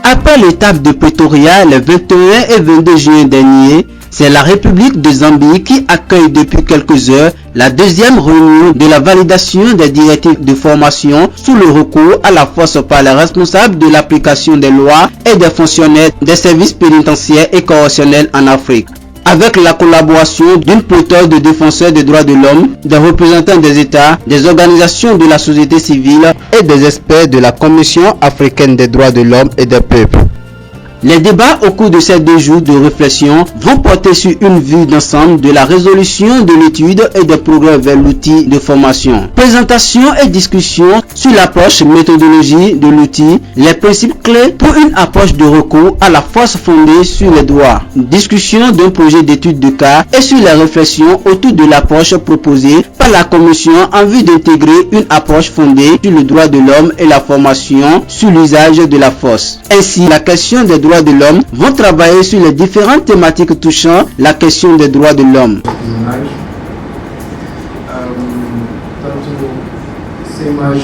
Après l'étape de Pretoria le 21 et 22 juin dernier, c'est la République de Zambie qui accueille depuis quelques heures la deuxième réunion de la validation des directives de formation sous le recours à la force par les responsables de l'application des lois et des fonctionnaires des services pénitentiaires et correctionnels en Afrique. Avec la collaboration d'une pléthore de défenseurs des droits de l'homme, des représentants des États, des organisations de la société civile et des experts de la Commission africaine des droits de l'homme et des peuples. Les débats au cours de ces 2 jours de réflexion vont porter sur une vue d'ensemble de la résolution de l'étude et des progrès vers l'outil de formation. Présentation et discussion sur l'approche méthodologie de l'outil, les principes clés pour une approche de recours à la force fondée sur les droits. Discussion d'un projet d'étude de cas et sur les réflexions autour de l'approche proposée par la Commission en vue d'intégrer une approche fondée sur le droit de l'homme et la formation sur l'usage de la force. Ainsi, la question des droits de l'homme vont travailler sur les différentes thématiques touchant la question des droits de l'homme. Sem mais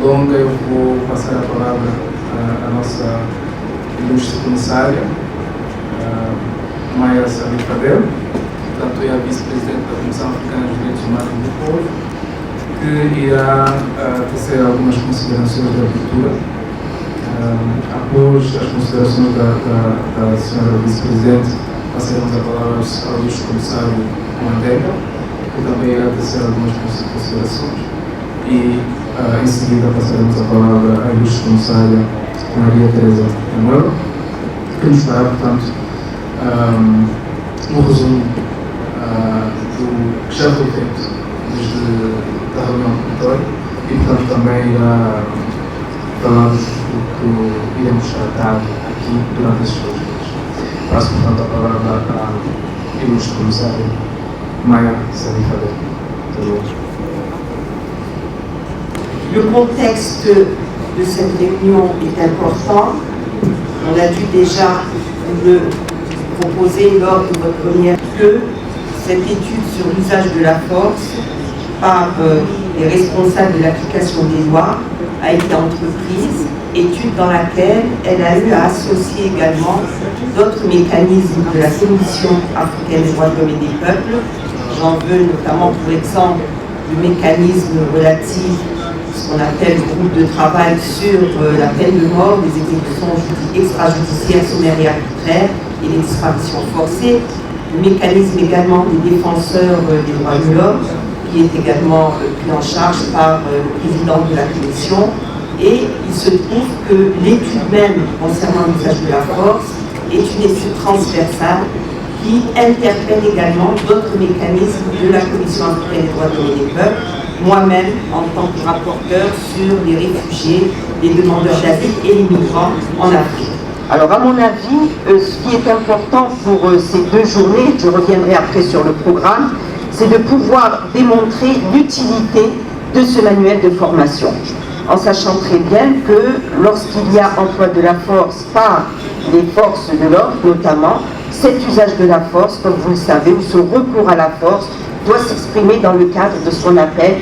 delongas, eu vou passar a palavra à nossa ilustre comissária, Maia Salif Fadel, portanto é a vice-presidente da Comissão Africana dos Direitos Humanos do Povo, que irá tecer algumas considerações de abertura. Após as considerações da senhora vice-presidente, passaremos a palavra ao ilustre comissário Mandela, que também irá tecer algumas considerações. E em seguida passaremos a palavra à ilustre comissária Maria Teresa Manuel, que nos dará, portanto, um resumo do que já foi feito desde a reunião do comitório e, portanto, também irá falar-nos do que iremos tratar aqui durante estes 2 dias. Passo, portanto, a palavra à ilustre comissária Maia Salif Fadel. Le contexte de cette réunion est important. On a dû déjà le proposer lors de votre première que cette étude sur l'usage de la force par les responsables de l'application des lois a été entreprise, étude dans laquelle elle a eu à associer également d'autres mécanismes de la Commission africaine des droits de l'homme et des peuples. J'en veux notamment pour exemple le mécanisme relatif ce qu'on appelle le groupe de travail sur la peine de mort, les exécutions extrajudiciaires sommaires et arbitraires et les disparitions forcées, le mécanisme également des défenseurs des droits de l'homme, qui est également pris en charge par le président de la Commission. Et il se trouve que l'étude même concernant l'usage de la force est une étude transversale qui interpelle également d'autres mécanismes de la Commission africaine des droits de l'homme et des peuples, moi-même en tant que rapporteur sur les réfugiés, les demandeurs d'asile et les migrants en Afrique. Alors à mon avis, ce qui est important pour ces 2 journées, je reviendrai après sur le programme, c'est de pouvoir démontrer l'utilité de ce manuel de formation, en sachant très bien que lorsqu'il y a emploi de la force par les forces de l'ordre notamment, cet usage de la force, comme vous le savez, ou ce recours à la force, doit s'exprimer dans le cadre de ce qu'on appelle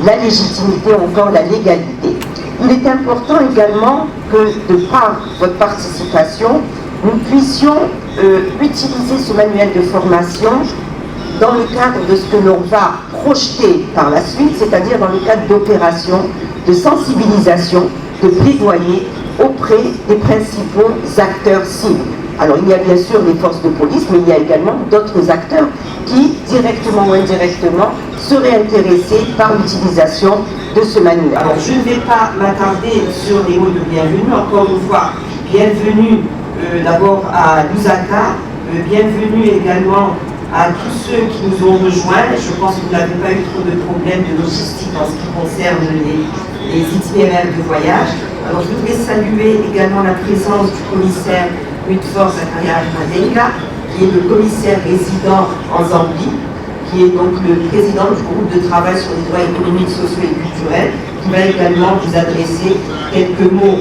la légitimité ou encore la légalité. Il est important également que, de par votre participation, nous puissions utiliser ce manuel de formation dans le cadre de ce que l'on va projeter par la suite, c'est-à-dire dans le cadre d'opérations de sensibilisation, de plaidoyer auprès des principaux acteurs cibles. Alors il y a bien sûr les forces de police, mais il y a également d'autres acteurs qui, directement ou indirectement, seraient intéressés par l'utilisation de ce manuel. Alors je ne vais pas m'attarder sur les mots de bienvenue, encore une fois, bienvenue d'abord à Lusaka, bienvenue également à tous ceux qui nous ont rejoints. Je pense que vous n'avez pas eu trop de problèmes de logistique en ce qui concerne les itinéraires de voyage. Alors je voudrais saluer également la présence du commissaire Mutfort Zakaria Madenga, qui est le commissaire résident en Zambie, qui est donc le président du groupe de travail sur les droits économiques, sociaux et culturels, qui va également vous adresser quelques mots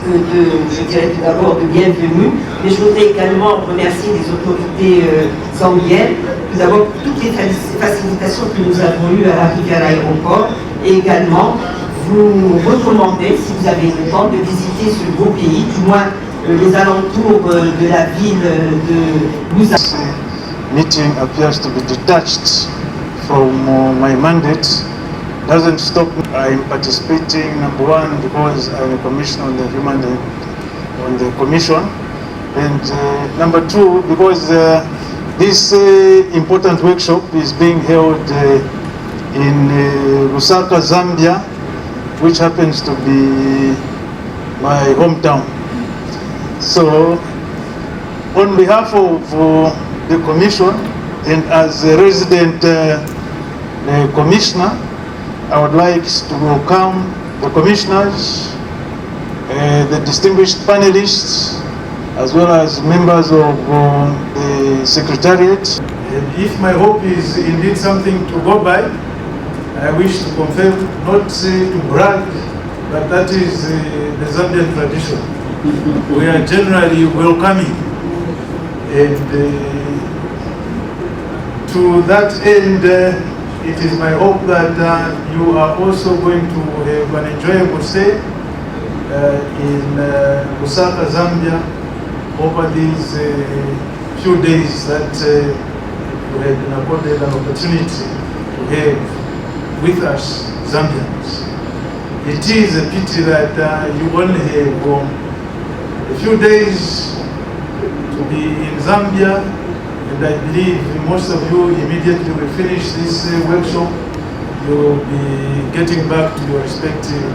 je dirais tout d'abord de bienvenue, mais je voudrais également remercier les autorités zambiennes, tout d'abord pour toutes les facilitations que nous avons eues à l'arrivée à l'aéroport, et également vous recommander, si vous avez le temps, de visiter ce beau pays, du moins les alentours de la ville de Lusaka. Meeting appears to be detached from my mandate. Doesn't stop me. I'm participating, number one, because I'm a commissioner on the on the commission, and number two, because this important workshop is being held in Lusaka, Zambia, which happens to be my hometown. So, on behalf of the Commission and as a resident Commissioner, I would like to welcome the Commissioners, the distinguished panelists, as well as members of the Secretariat. And if my hope is indeed something to go by, I wish to confirm, not to brag, but that is the Zambian tradition. We are generally welcoming, and to that end, it is my hope that you are also going to have an enjoyable stay in Lusaka, Zambia, over these few days that we have been accorded an opportunity to have with us Zambians. It is a pity that you only have a few days to be in Zambia, and I believe most of you immediately will finish this workshop. You will be getting back to your respective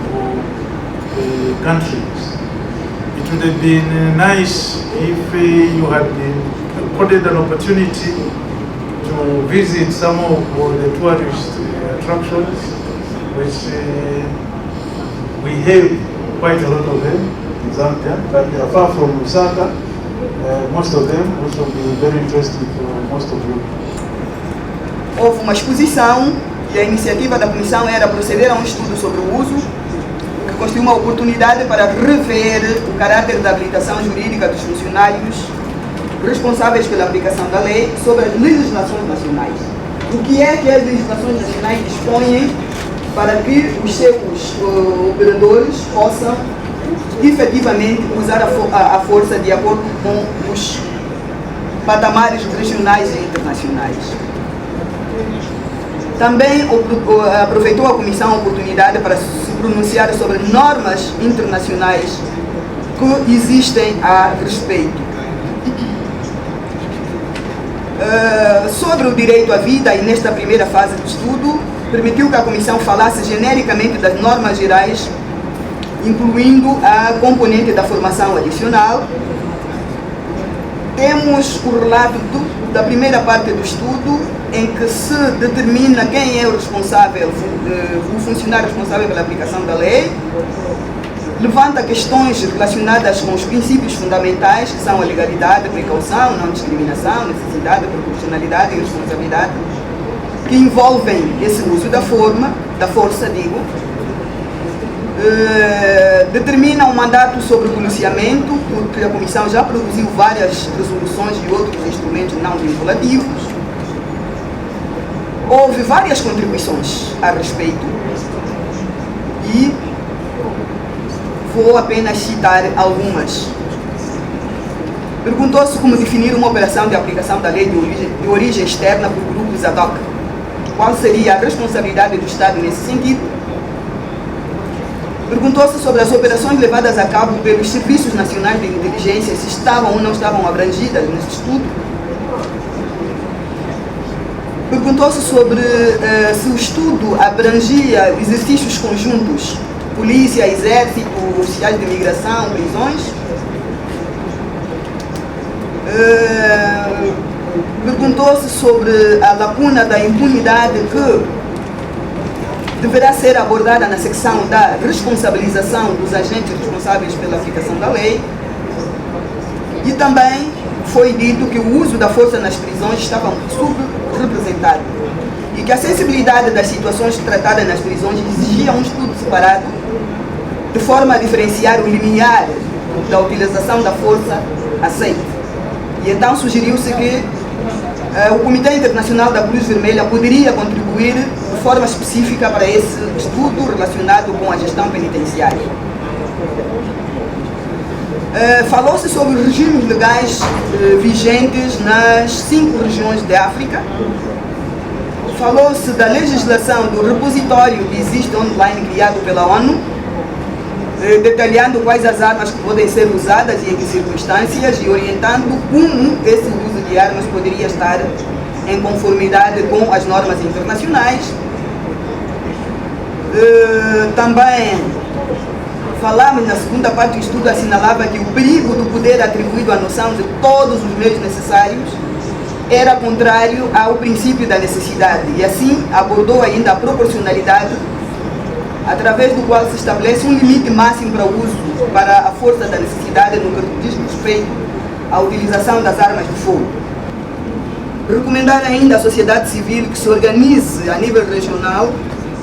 countries. It would have been nice if you had been accorded an opportunity to visit some of the tourist attractions, which we have quite a lot of them in Zambia, but they are far from Lusaka. Most of them, which will be very interesting for most of you. Houve uma exposição e a iniciativa da Comissão era proceder a um estudo sobre o uso, que constitui uma oportunidade para rever o caráter da habilitação jurídica dos funcionários responsáveis pela aplicação da lei sobre as legislações nacionais. O que é que as legislações nacionais dispõem para que os seus operadores possam efetivamente usar a força de acordo com os patamares regionais e internacionais. Também aproveitou a Comissão a oportunidade para se pronunciar sobre normas internacionais que existem a respeito. Sobre o direito à vida, e nesta primeira fase do estudo, permitiu que a Comissão falasse genericamente das normas gerais, incluindo a componente da formação adicional. Temos o relato da primeira parte do estudo, em que se determina quem é o responsável, o funcionário responsável pela aplicação da lei, levanta questões relacionadas com os princípios fundamentais, que são a legalidade, a precaução, não discriminação, necessidade, proporcionalidade e responsabilidade, que envolvem esse uso da força, determina um mandato sobre o policiamento, porque a Comissão já produziu várias resoluções e outros instrumentos não vinculativos. Houve várias contribuições a respeito e vou apenas citar algumas. Perguntou-se como definir uma operação de aplicação da lei de origem externa por grupos ad hoc. Qual seria a responsabilidade do Estado nesse sentido? Perguntou-se sobre as operações levadas a cabo pelos Serviços Nacionais de Inteligência, se estavam ou não estavam abrangidas nesse estudo. Perguntou-se sobre se o estudo abrangia exercícios conjuntos, polícia, exército, oficiais de imigração, prisões. Perguntou-se sobre a lacuna da impunidade que deverá ser abordada na secção da responsabilização dos agentes responsáveis pela aplicação da lei. E também foi dito que o uso da força nas prisões estava subrepresentado e que a sensibilidade das situações tratadas nas prisões exigia um estudo separado de forma a diferenciar o limiar da utilização da força aceite. E então sugeriu-se que o Comitê Internacional da Cruz Vermelha poderia contribuir de forma específica para esse estudo relacionado com a gestão penitenciária. Falou-se sobre os regimes legais vigentes nas 5 regiões de África. Falou-se da legislação do repositório que existe online criado pela ONU, detalhando quais as armas que podem ser usadas e em que circunstâncias e orientando como esse uso de armas poderia estar em conformidade com as normas internacionais. Também falamos na segunda parte do estudo, assinalava que o perigo do poder atribuído à noção de todos os meios necessários era contrário ao princípio da necessidade e assim abordou ainda a proporcionalidade, através do qual se estabelece um limite máximo para a força da necessidade no que diz respeito à utilização das armas de fogo. Recomendar ainda à sociedade civil que se organize a nível regional,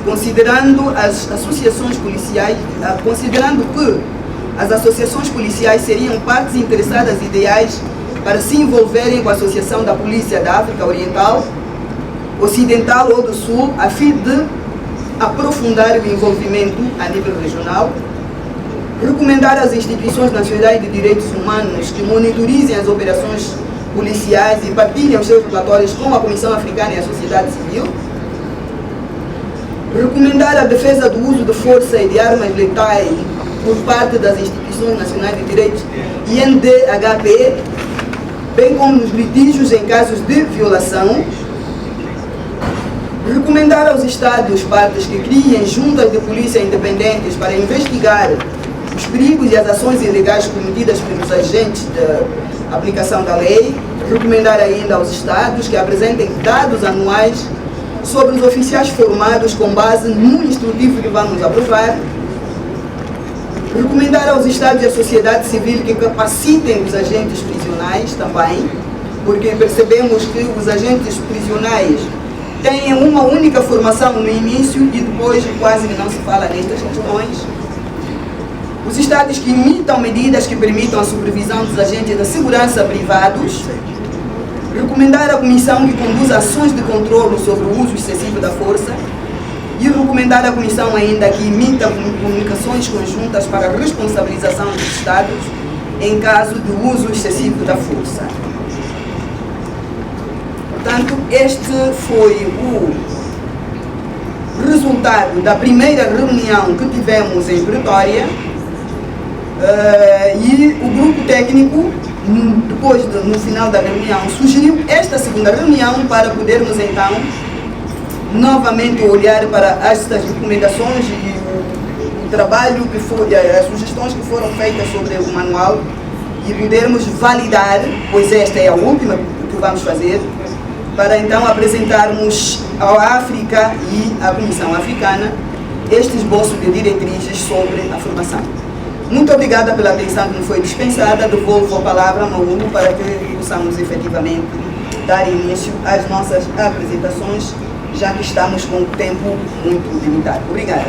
considerando as associações policiais, considerando que as associações policiais seriam partes interessadas ideais para se envolverem com a Associação da Polícia da África Oriental, Ocidental ou do Sul, a fim de aprofundar o envolvimento a nível regional. Recomendar às instituições nacionais de direitos humanos que monitorizem as operações policiais e partilhem os seus relatórios com a Comissão Africana e a sociedade civil. Recomendar a defesa do uso de força e de armas letais por parte das instituições nacionais de direitos INDHP, bem como nos litígios em casos de violação. Recomendar aos Estados partes que criem juntas de polícia independentes para investigar os perigos e as ações ilegais cometidas pelos agentes da aplicação da lei. Recomendar ainda aos Estados que apresentem dados anuais sobre os oficiais formados com base no instrutivo que vamos aprovar. Recomendar aos Estados e à sociedade civil que capacitem os agentes prisionais também, porque percebemos que os agentes prisionais têm uma única formação no início e depois quase que não se fala nestas questões. Os Estados que imitam medidas que permitam a supervisão dos agentes da segurança privados. Recomendar à Comissão que conduza ações de controle sobre o uso excessivo da força. E recomendar à Comissão ainda que imita comunicações conjuntas para a responsabilização dos Estados em caso de uso excessivo da força. Portanto, este foi o resultado da primeira reunião que tivemos em Pretória e o grupo técnico, depois no final da reunião, sugeriu esta segunda reunião para podermos então novamente olhar para estas recomendações e o trabalho que foi, as sugestões que foram feitas sobre o manual e podermos validar, pois esta é a última que vamos fazer, para então apresentarmos à África e à Comissão Africana este esboço de diretrizes sobre a formação. Muito obrigada pela atenção que me foi dispensada. Devolvo a palavra a Maulo para que possamos efetivamente dar início às nossas apresentações, já que estamos com o tempo muito limitado. Obrigada.